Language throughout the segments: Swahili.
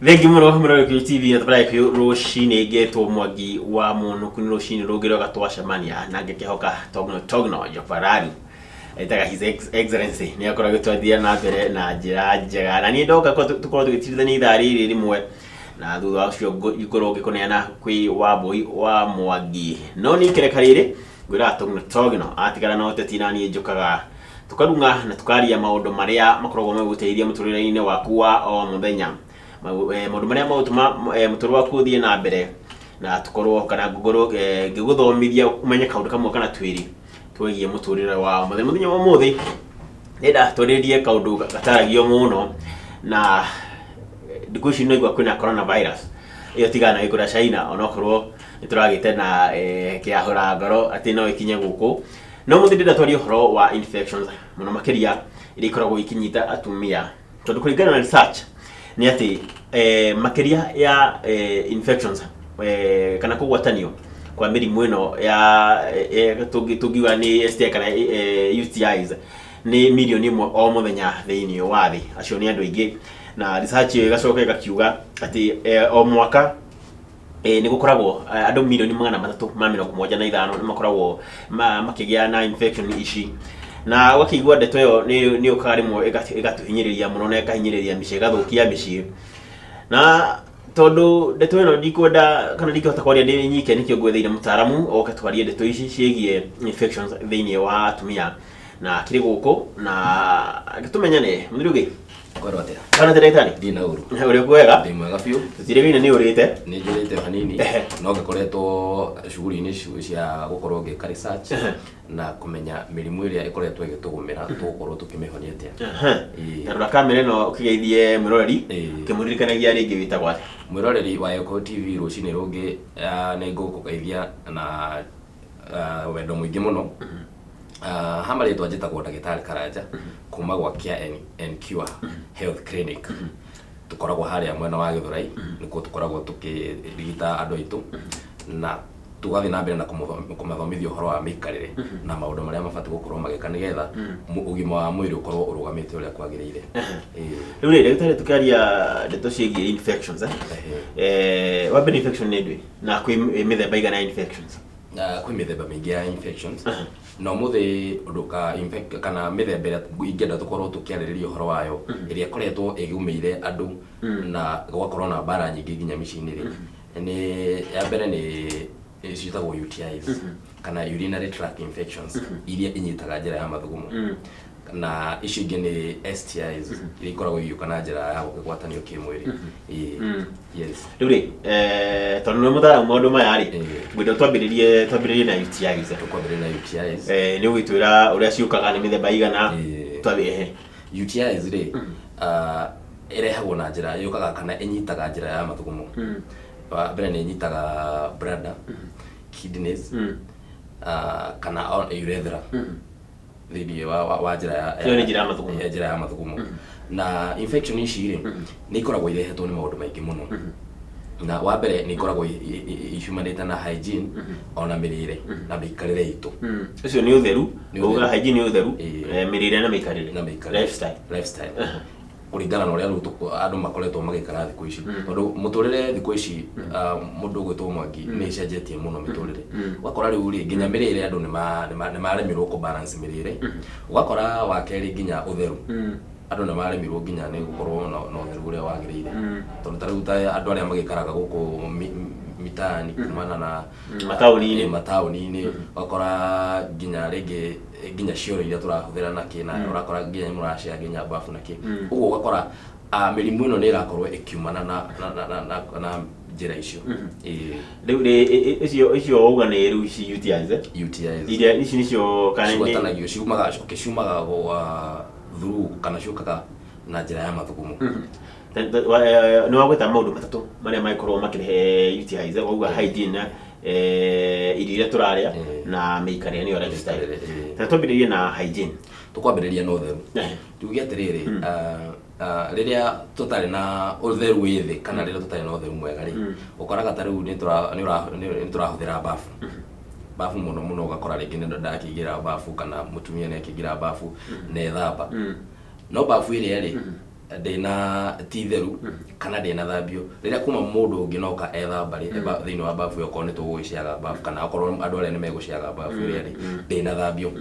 Thengi muno TV na tabrai kyo roshine geto mwagi wa mono kuni roshine rogero gatwacemania na ngekehoka togno Jafararu etaga his excellency ni akora gitwathia na mbere na njira njega na ni ndoka ko tukorwo tugitithania ithari riri rimwe na thutha ucio ikorwo ngikuneana kwi Wambui wa Mwangi no ni kereka riri gwira togno atigara na uteti na ni njukaga tukarunga na tukaria maundu maria makoragwo magũteithia muturire-ini waku wa o muthenya maundu maria magũtũma muturire waku thie na mbere na tukorwo kana ngũgũrũ ngĩgũthomithia umenye kaundu kamwe kana twiri twegie muturire wa muthenya wa muthi nenda tũrĩrie kaundu gataragio muno na ndikũ ici no igua kwĩna coronavirus iyo tigana ikũra China onokorwo nĩtũragĩte na kĩahũra ngoro atĩ no ikinye gũkũ no muthi ndatwaria ũhoro wa infections muno makiria iria ikoragwo ikinyita atumia tondu kũringana na research ni ati makiria ya infections kana kũgwatanio kwa mĩrimũ ĩno ya tungiuga ni STI kana UTIs ni milioni ĩmwe o mũthenya thĩinĩ wa thĩ acio ni andũ aingĩ na research igacoka igakiuga ati o mwaka ni gukoragwo andu milioni 375 ni makoragwo makigia na infection ici na wakigwa ndeto yo ni ukarimwo igatuhinyiriria muno na ikahinyiriria mĩciĩ gathukia mĩciĩ na tondu ndeto ĩno ndikwenda kana ndikihota kwaria ndi nyike nikio ngwetheire mutaaramu oke twarie ndeto ici ciegie infections thĩinĩ wa atumia na kiri guku na gitumenyane muthirugi Korwo atĩa? Kana ndĩraitani? Ndina uru. Uri kwega? Ndi mwega biũ. Tutirĩgĩine nĩ ũrĩte? Nĩ njũrĩte hanini. No ngakoretwo shughuli-inĩ cia gũkorwo ngĩka research na kũmenya mĩrimũ ĩrĩa ĩkoretwo ĩgĩtũgũmĩra tũkorwo tũkĩmĩhonia atĩa. Na rora kamera ĩno ũkĩgeithie mwĩroreri ũkĩmũririkanagia rĩngĩ wĩtagwo atĩa? Mwĩroreri wa Eko TV rũcinĩ rũngĩ nĩ ngũkũgeithia na wendo mũingĩ mũno. Hamari twajitagwo ndagĩtarĩ Karanja kuma gwa Care and Cure Health Clinic tukoragwo haria mwena wa Githurai nikuo tukoragwo tukirigita andu aitu na tugathi na mbere na kũmathomithia ũhoro wa mĩikarĩre na maũndũ marĩa mabatiĩ gũkorwo magĩka nĩgetha ũgima wa mwĩrĩ ũkorwo ũrũgamĩte ũrĩa kwagĩrĩire. Rĩu rĩ ndagĩtarĩ tukaria ndeto ciĩgiĩ infections wa mbere infection nĩ ndũĩ na kwĩ mĩthemba igana ya infections? Kwĩ mĩthemba mĩingĩ ya infections no muthi nduka infect kana mĩthemba ĩrĩa ingĩenda tukorwo tukiarĩrĩria ũhoro wayo ĩrĩa ĩkoretwo ĩgũmĩire andũ na gwakorwo na mbara nyingĩ nginya mĩciĩ-inĩ rĩ ni ya mbere ni ciitagwo UTIs kana urinary tract infections iria inyitaga njĩra ya mathugumo na icio ingĩ ni STIs iria ikoragwo igĩũka na njĩra ya gũkĩgwatanio kĩmwĩrĩ. Yes. Rĩu rĩ tondũ nĩ mũtaaramu maũndũ maya rĩ ngwenda twambĩrĩrie na UTIs. Tukwambĩrĩria na UTIs. Nĩ ũgĩtwĩra ũrĩa ciũkaga nĩ mĩthemba igana twambie. UTIs rĩ ĩrehagwo na njĩra yũkaga kana ĩnyitaga njĩra ya mathugumo. Wa mbere nĩ ĩnyitaga bladder, kidneys kana urethra thĩinĩ wa njĩra ya mathugumo na infection ici rĩ nĩ ikoragwo irehetwo nĩ maũndũ maingĩ mũno na wa mbere nĩ ikoragwo icumanĩte na hygiene ona mĩrĩre na mĩikarĩre itũ. Ũcio nĩ ũtheru uga hygiene nĩ ũtheru mĩrĩre na mĩikarĩre lifestyle kuringana na ũrĩa andũ makoretwo magĩikara thikũ ici tondũ mũtũrĩre thikũ ici mũndũ gwĩtwo Mwangi nĩ icenjetie mũno mĩtũrĩre ũgakora rĩu rĩ nginya mĩrĩre andũ nĩ maremirwo kũ balance mĩrĩre ũgakora wa kerĩ nginya ũtheru andũ nĩ maremirwo nginya nĩ gũkorwo na ũtheru ũrĩa wagĩrĩire tondũ tarĩu ta andũ arĩa magĩikaraga gũkũ mitaani kumana na mataũni-inĩ ũgakora nginya rĩngĩ nginya cioro iria tũrahũthĩra na kĩ na ũrakora nginya mũracĩa nginya bafu na kĩ ũguo ũgakora mĩrimũ ĩno nĩ ĩrakorwo ĩkiumana na njĩra icio. Rĩu icio uga nĩ rĩu ici UTIs iria ici nicio kana ciumatanagio ciumaga through kana ciũkaga na njĩra ya mathugumo. Nĩ wagweta maũndũ matatũ marĩa magĩkorwo makĩrehe UTIs wauga hygiene irio iria tũrarĩa na mĩikarĩre nĩyo lifestyle. Twambĩrĩrie na hygiene. Tukwambĩrĩria na ũtheru. Tuuge atĩrĩrĩ rĩrĩa tũtarĩ na ũtheru wĩ thĩ kana rĩrĩa tũtarĩ na ũtheru mwega rĩ ũkoraga ta rĩu nĩ tũrahũthĩra bafu mũno ũgakora rĩngĩ nĩ ndakĩingĩra bafu kana mũtumia nĩ akĩingĩra bafu na ethamba no bafu ĩrĩa rĩ ndina titheru kana ndina thambio riria kuma mundu unginoka ethamba ri thiini wa bafu yoko ni tugwiciaga bafu kana okorwo andu aria ni meguciaga bafu ria ri ndina thambio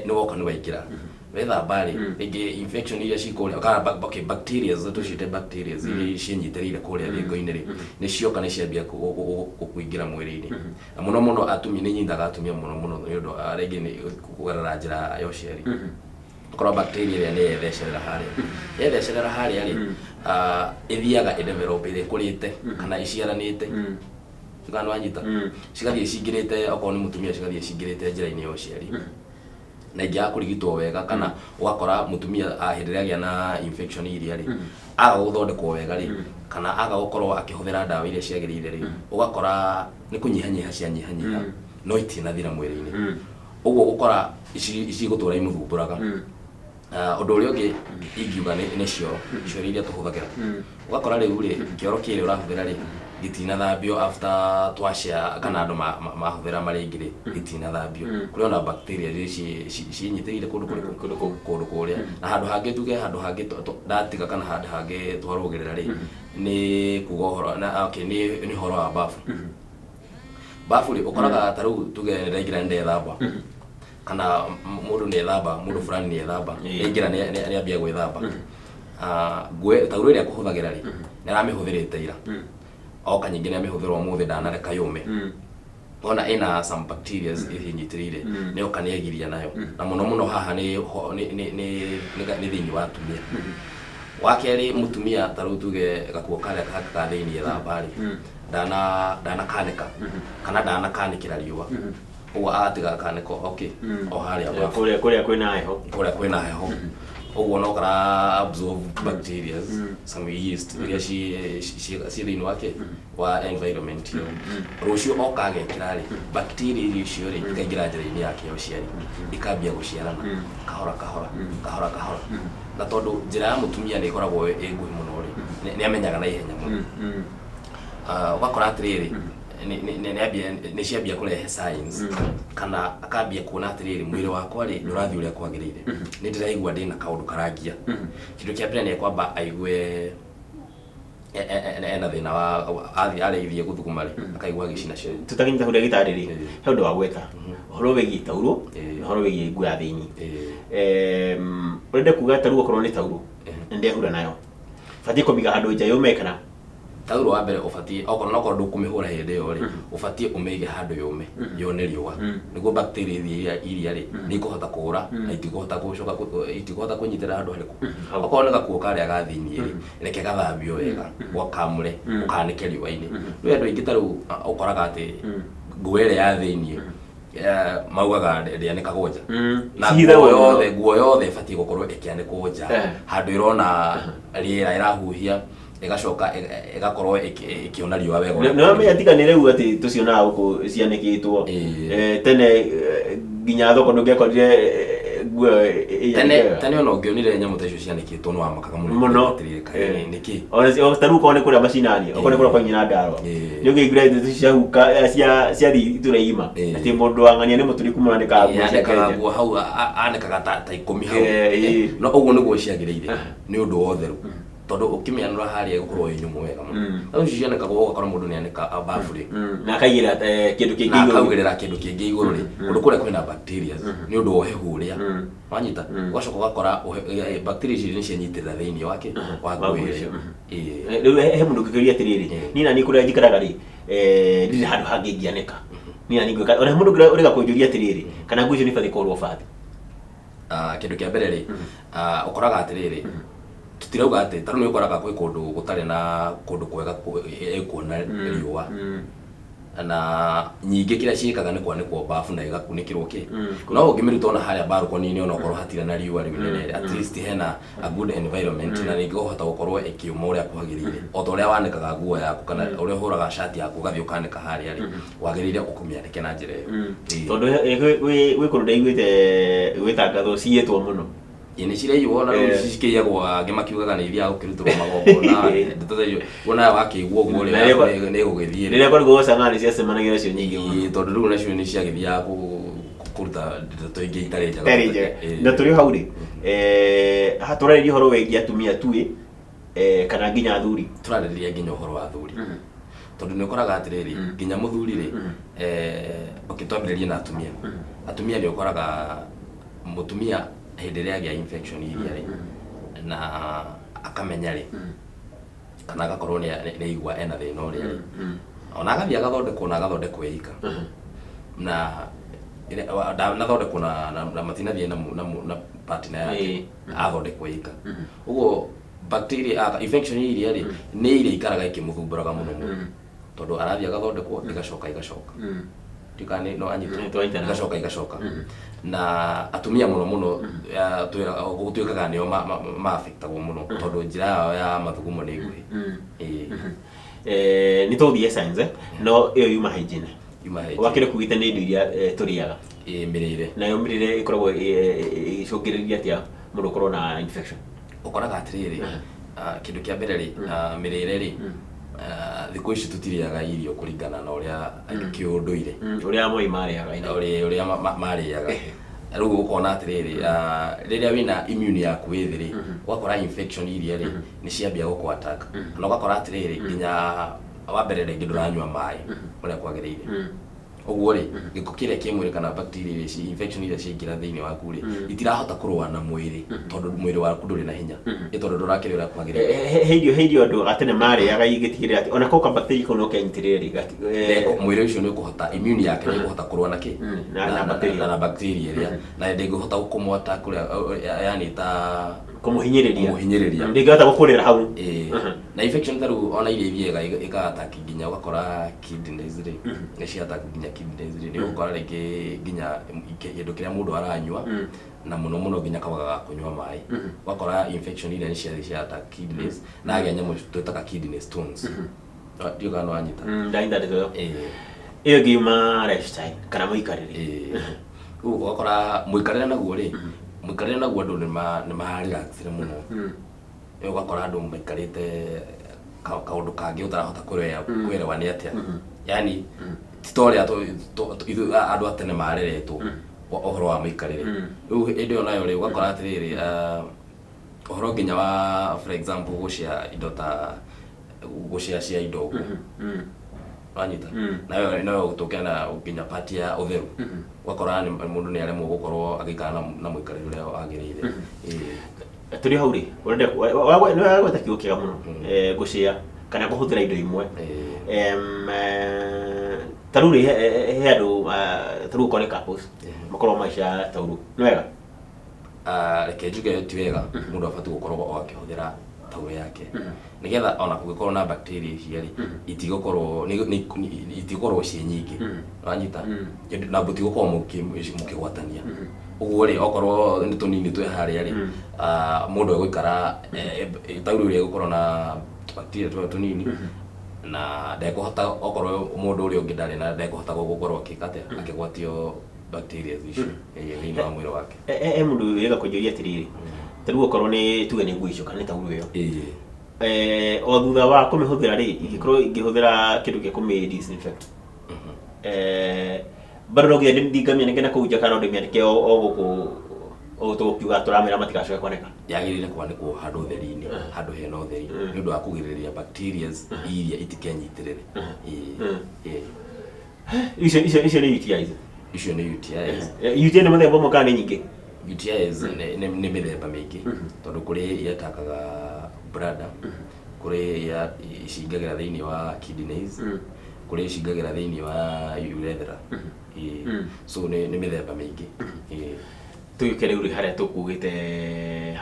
ni woka ni waikira wethamba ri ringi infection iria cikuria kana bacteria tucite bacteria iria cinyitĩrĩire kuria thingo-inĩ ri ni cioka ni ciambia kuingira mwiri-ini na muno muno atumia ni nyindaga atumia muno ni undu ringi ni kugarara njira ya uciari korwo bacteria iria ni yethecerea haria ri ithiaga idevelop ikurite kana iciaranite kana wanyita cigathie cingirite okorwo ni mutumia cigathie cingirite njira-ini ya uciari na ingia kurigitwo wega kana ugakora mutumia hindi ria gia na infection iria ri aga guthondekwo wega ri kana aga gukorwo akihuthira ndawa iria ciagirire ri ugakora ni kunyihanyiha cia nyihanyiha no itinathira mwiri-ini uguo ukora ici gutura imuthumburaga undu uria ungi ingiuga ni cioro iria tuhuthagira ugakora riu ri kioro kiri urahuthira ri gitinathambio after twashia kana andu mahuthira mari ingiri gitinathambio kuri ona bacteria cinyitĩrĩire kundu kuria na handu hangi tuge handu hangi ndatiga kana handu hangi twarugerera ri ni kuga horo na okay ni horo wa bafu ri ukoraga taru tuge ndaingira ndethamba kana mundu ni ethamba mundu fulani ni ethamba ingira ni ambia gwithamba ngwe tauru iria kuhuthagira ri ni aramihuthirite ira oka nyingine amihũthĩrwo mũthĩ ndanareka yũme ona ina some bacteria ihinyitirire ni oka ni egiria nayo na muno haha ni thiini wa atumia wakeri mutumia taru tuge gakuo karia ka thiini ethamba ri ndana kaneka kana ndana kanikira riũa uguo atiga kaneko okay o haria kuria kwina heho uguo no kara absorb bacteria some yeast iria ci thiini wake wa environment yo rucio okage kirari bacteria icio ri ikaingira njira-ini yake ya uciari ikambia guciarana kahora na tondu njira ya mutumia ni ikoragwo nguhi muno ri ni amenyaga na ihenya muno ugakora atiriri ni ciambia kurehe signs kana akambia kuona atiriri mwiri wakwa ri ndurathi uria kwagirire ni ndiraigua ndina kaundu karangia kindu kia mbere ni kwamba aigue ena thina wa arithie guthuguma ri akaigua gicina cio tutakinyita kuria gitariri he undu wa gweka horo wegi tauro horo wegi ngua thiini urende kuga taru okorwo ni tauro nde hura nayo fati kumiga handu nja yume kana tauro wa mbere ufatie okorwo noko ndukumihura hindi yo ri ufatie umige handu yume yone riua niguo bacteria iria ri ni kuhota kugura na itikuhota gucoka itikuhota kunyitira handu hariku okorwo ni gakuo karia gathini ri reke gathambio wega gwakamure ukanike riua-ini riu andu aingi taru ukoraga ati nguo ĩrĩa ya thĩinĩ maugaga ndĩanĩkagwo nja na nguo yothe ĩbatiĩ gũkorwo ĩkĩanĩkwo nja handũ ĩrona rĩera ĩrahuhia igacoka igakorwo ikiona riũa wega no me atikanire u ati tucionaga guku cianĩkĩtwo tene nginya thoko ndũngĩakorire nguo tene ona ũngĩonire nyamũ ta icio cianĩkĩtwo no wamakaga mũno nĩkĩ ona taru ko nĩ kũrĩa macinani okorwo nĩ kũrĩa kwa nyina Ndarwa nĩ ũngĩigua indo ciahuka ciathi tũreima atĩ mũndũ wang'ania nĩ mũtũriku mũranĩkaga nguo hau anĩkaga ta 10 hau no ũguo nĩguo ciagĩrĩire nĩ ũndũ wa ũtheru tondu ukimianura haria gukorwo nyumu wega muno no cianeka gukora mundu ni aneka bafu ri na akaigira kindu kingi iguru akaugirira kindu kingi iguru ri undu kuria kwina bacteria ni undu wa hehu ria wanyita ugacoka ugakora bacteria ici ni cianyitirira thiini wake wa gwiri riu he mundu kikiria atiriri nina ni kuria njikaraga ri ndiri handu hangi ngianeka nina ni gwika ora mundu uriga kunjuria atiriri kana nguo icio ni bathi korwo fati kindu kia mbere ri ukoraga atiriri tutirauga ati taru ni ukoraga kwi kundu gutari na kundu kwega kuona riũa na nyingi kira ciikaga ni kwanĩkwo bafu na igakunikirwo ki no ũngĩmĩruta ona haria balcony-inĩ ona okorwo hatire na riũa rĩnene at least hena a good environment na nĩ ĩkũhota gũkorwo ĩkiuma ũrĩa kwagĩrĩire o ta ũrĩa wanĩkaga nguo yaku kana ũrĩa ũhũraga shati yaku ũgathiĩ ũkanĩka harĩa rĩ wagĩrĩire ũkũmĩanĩke na njĩra ĩyo tondũ gwĩ kũndũ ndaiguĩte gwĩtangathwo ciĩtwo mũno ini cireiywo na cicikĩiyagwo angĩ makiugaga nĩ iria gũkĩrutĩrwo magongona ndeto icio wona wakĩiguo nguo nĩ gũgĩthiĩ rĩrĩa kwarĩ gũgũcanga nĩ ciacemanagia nacio nyingĩ tondũ rĩu nacio nĩ ciagĩthiaga kũruta ndeto ingĩ itarĩ njega na tũrĩ hau rĩ Hatũrarĩria ũhoro wĩgiĩ atumia tu kana nginya athuri. Tũrarĩria nginya ũhoro wa athuri. Tondũ nĩ ũkoraga atĩrĩrĩ nginya mũthuri rĩ ũkĩtwambĩrĩria na atumia. Atumia nĩ ũkoraga mũtumia hĩndĩ ĩrĩa agĩa infection iria rĩ na akamenya rĩ kana agakorwo nĩ igua ena thĩna ũrĩa rĩ ona agathiĩ agathondekwo ika na nathondekwo na matinathiĩ na partner yake athondekwo ika. Ũguo bacteria infection iria rĩ nĩ iria ikaraga ikĩmũthumbũraga mũno mũno tondũ arathiĩ agathondekwo igacoka tikane no anyitwo igacoka na atumia mũno gũtuĩkaga nĩo ma-affectagwo mũno tondũ njĩra yao ya mathugumo nĩ nguhĩ. Nĩ tũthiĩ science no ĩyo yuma hygiene. Wakĩre kugĩte nĩ indo iria tũrĩaga mĩrĩre nayo mĩrĩre ĩkoragwo ĩcũngĩrĩria atĩa mũndũ ũkorwo na infection. Ũkoraga atĩrĩrĩ kĩndũ kĩa mbere rĩ mĩrĩre rĩ thikũ ici tũtirĩaga irio kũringana na ũrĩa kĩũndũire ũrĩa moi marĩaga ũrĩa marĩaga. Rĩu ũkona atĩrĩrĩ rĩrĩa wĩna immune yaku ĩthĩ rĩ ũgakora infection iria rĩ nĩ ciambia gũkũ-attack na ũgakora atĩrĩrĩ nginya wa mbere rĩngĩ ndũranyua maĩ ũrĩa kwagĩrĩire. Ũguo rĩ gĩko kĩrĩa kĩ mwĩrĩ kana bacteria ici infection iria ciaingĩra thĩinĩ waku rĩ itirahota kũrũa na mwĩrĩ tondũ mwĩrĩ waku ndũrĩ na hinya tondũ ndũrakĩrĩa ũrĩa kwagĩrĩire. He irio andũ gatene marĩaga igĩtigĩrĩra atĩ ona kau bacteria kau no kenyitĩrĩrĩ mwĩrĩ ũcio nĩ ũkũhota immune yake nĩ ũkũhota kũrũa na kĩ na bacteria ĩrĩa na ndĩngĩhota gũkũmwata kũrĩa yani ta kũmũhinyĩrĩria ndĩngĩhota gũkũrĩra hau. Na infection taru ona iria ithiega ika-attack nginya ũgakora kidneys rĩ nĩ cia-attack nginya kidneys rĩ nĩ ũgũkora rĩngĩ nginya kĩndũ kĩrĩa mũndũ aranyua na mũno nginya kabaga kũnyua maĩ ũgakora infection iria nĩ cia-attack kidneys na agĩa nyamũ twĩtaga kidney stones. Ndiũ kana wanyita ĩyo ngiuma lifestyle kana mũikarĩre. Rĩu ũgakora mũikarĩre naguo rĩ mũikarĩre naguo andũ nĩ ma-relaxire mũno. Ũgakora andũ maikarĩte kaũndũ kangĩ ũtarahota kwĩrewa nĩ atĩa yani ti ta ũrĩa andũ a tene mareretwo ũhoro wa mũikarĩre. Rĩu hĩndĩ ĩyo nayo rĩ ũgakora atĩrĩrĩ ũhoro nginya wa for example gũcia indo ta gũcia indo ũguo wanyita nayo gũtũkĩa na nginya part ya ũtheru ũgakora mũndũ nĩ aremwo gũkorwo agĩikara na mũikarĩre ũrĩa wagĩrĩire. Tũrĩ hau rĩ ũrenda gweta kiugo kĩega mũno gũcia kana kũhũthĩra indo imwe tarĩu rĩ he andũ tarĩu ũkore couples makorwo maica tauro nĩ wega reke njuge ti wega mũndũ abatiĩ gũkorwo akĩhũthĩra tauro yake nĩgetha ona kũngĩkorwo na bacteria icia rĩ itigũkorwo ciĩ nyingĩ wanyita na mũtigũkorwo mũkĩgwatania. Ũguo rĩ okorwo nĩ tũnini twĩ harĩa rĩ mũndũ egũikara tauro ĩrĩa ĩgũkorwo na bacteria tũnini na ndekũhota okorwo mũndũ ũrĩa ũngĩ ndarĩ na ndekũhota gũkorwo akĩgwatio bacteria icio thĩinĩ wa mwĩrĩ wake. Mũndũ wĩga kũnjũria atĩrĩrĩ tarĩu okorwo nĩ tuge nĩ nguo icio kana nĩ tauro ĩyo o thutha wa kũmĩhũthĩra rĩ ingĩhũthĩra kĩndũ gĩa kũmĩ-disinfect bado no nginya ndingamĩanĩke na kũu nja kana ndĩmĩanĩke o gũkũ o tũkiuga tũramĩra matigacoke kwanĩka. Yagĩrĩire kwanĩkwo handũ ũtheri-inĩ handũ hena ũtheri nĩ ũndũ wa kũgirĩrĩria bacteria iria itikenyitĩrĩre. Icio nĩ UTIs. Icio nĩ UTIs. UTI nĩ mũthemba ũmwe kana nĩ nyingĩ? UTIs nĩ mĩthemba mĩingĩ tondũ kũrĩ yatakaga bladder kũrĩ icingagĩra thĩinĩ wa kidneys kũrĩ icingagĩra thĩinĩ wa urethra. So nĩ mĩthemba mĩingĩ. Tũgĩũke rĩu harĩa tũkugĩte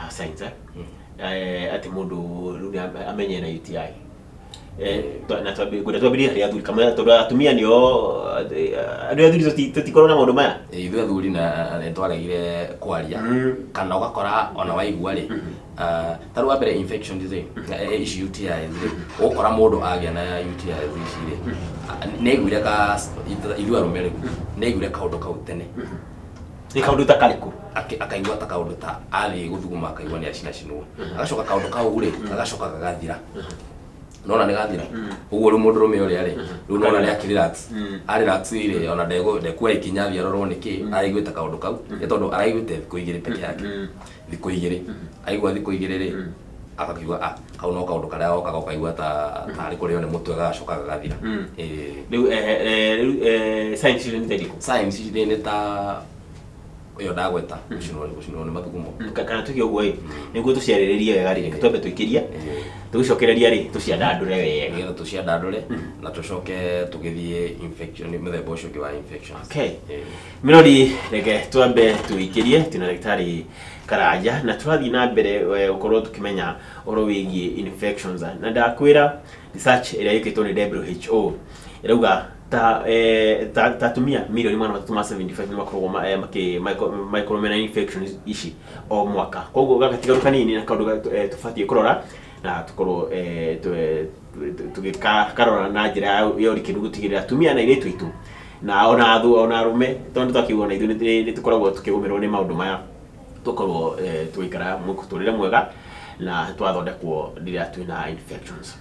science atĩ mũndũ rĩu amenye na UTI na twambĩrĩrie harĩ athuri kamwe tondũ atumia nĩo andũ athuri tũtikorwo na maũndũ maya. Ithuĩ athuri nĩ twaregire kwaria kana ũgakora ona waigua rĩ tarĩu wa mbere infections rĩ ici UTIs rĩ ũgũkora mũndũ agĩa na UTIs ici rĩ nĩaiguire ithuĩ arũme rĩ nĩaiguire kaũndũ kau tene. Nĩ kaũndũ ta karĩkũ? Akaigua ta kaũndũ ta athiĩ gũthuguma akaigua nĩ acinacinwo agacoka kaũndũ kau rĩ agacoka gagathira nona nä gathira uguo rä må ndå rå me å rä a rä rä u nona nä akirelax arelax rä ona ndekuoya ikinya thia rorwo nä kä araiguä te kaå ndå kau nä tondå araiguä te thikå igä rä peke yake thikå igä rä aigua thikå igä rä rä akakiuga kau no kaå ndå karä a okaga å kaigua tarä kå rä o nä må twe gagacoka gagathira science nä ta yo ndagweta gucinwo nä mathugumo kana tuge uguo niguo tuciarĩrĩrie wega rĩ twambe tũikĩrie tũgicokereria rĩ tũciandandũre wega nĩgetha tũciandandũre na tũcoke tũgĩthiĩ infection mũthemba ũcio ũngĩ wa infections. Okay, Mĩrori reke twambe tũikĩrie twĩna ndagĩtarĩ Karanja na tũrathiĩ na mbere gũkorwo tũkĩmenya ũhoro wĩgiĩ infections na ndakwĩra research ĩrĩa ĩkĩtwo nĩ WHO ĩrauga ta tumia milioni 375 ni makorwo makorwo mena infections ici o mwaka koguo gakatigaru kanini na kaundu tubatie kurora na tukorwo tugikarora na njira ya urikindu gutigirira tumia na iretu itu na ona arume tondu twakiona ithu ni tukoragwo tukigumirwo ni maundu maya tukorwo tuikara mukuturire mwega na twathondekwo rĩrĩa twina infections.